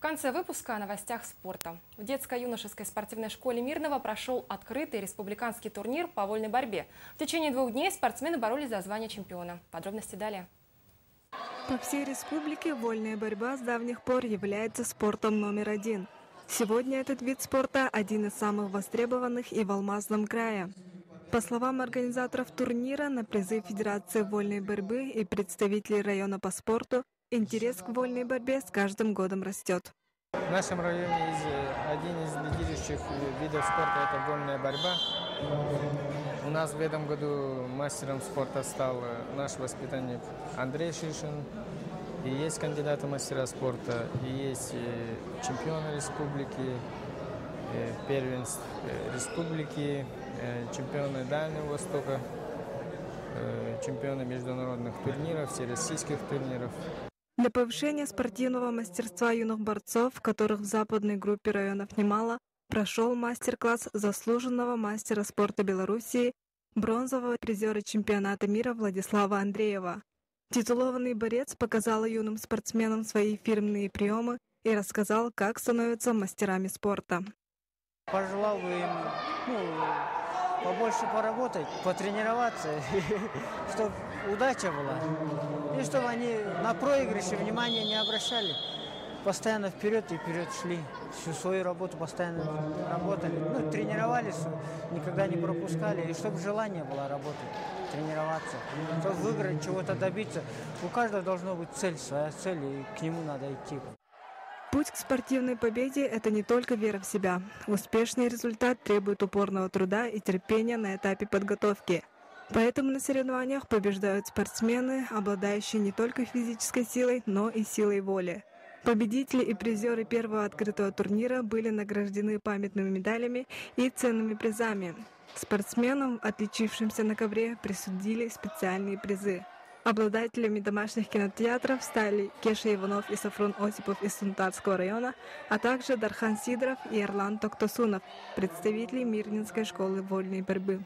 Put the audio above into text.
конце выпуска о новостях спорта. В детско-юношеской спортивной школе Мирного прошел открытый республиканский турнир по вольной борьбе. В течение 2 дней спортсмены боролись за звание чемпиона. Подробности далее. По всей республике вольная борьба с давних пор является спортом номер 1. Сегодня этот вид спорта один из самых востребованных и в Алмазном крае. По словам организаторов турнира, на призы Федерации вольной борьбы и представителей района по спорту, интерес к вольной борьбе с каждым годом растет. В нашем районе один из лидирующих видов спорта – это вольная борьба. У нас в этом году мастером спорта стал наш воспитанник Андрей Шишин. И есть кандидаты в мастера спорта, и есть чемпионы республики, первенств республики, чемпионы Дальнего Востока, чемпионы международных турниров, всероссийских турниров. Для повышения спортивного мастерства юных борцов, которых в западной группе районов немало, прошел мастер-класс заслуженного мастера спорта Белоруссии, бронзового призера чемпионата мира Владислава Андреева. Титулованный борец показал юным спортсменам свои фирменные приемы и рассказал, как становятся мастерами спорта. Пожелал бы им побольше поработать, потренироваться, чтобы удача была, и чтобы они на проигрыши внимания не обращали. Постоянно вперед и вперед шли, всю свою работу постоянно работали, тренировались, никогда не пропускали, и чтобы желание было работать, тренироваться, чтобы выиграть, чего-то добиться. У каждого должна быть цель, своя цель, и к нему надо идти. Путь к спортивной победе – это не только вера в себя. Успешный результат требует упорного труда и терпения на этапе подготовки. Поэтому на соревнованиях побеждают спортсмены, обладающие не только физической силой, но и силой воли. Победители и призеры первого открытого турнира были награждены памятными медалями и ценными призами. Спортсменам, отличившимся на ковре, присудили специальные призы. Обладателями домашних кинотеатров стали Кеша Иванов и Сафрон Осипов из Сунтарского района, а также Дархан Сидоров и Эрлан Токтосунов, представители Мирнинской школы вольной борьбы.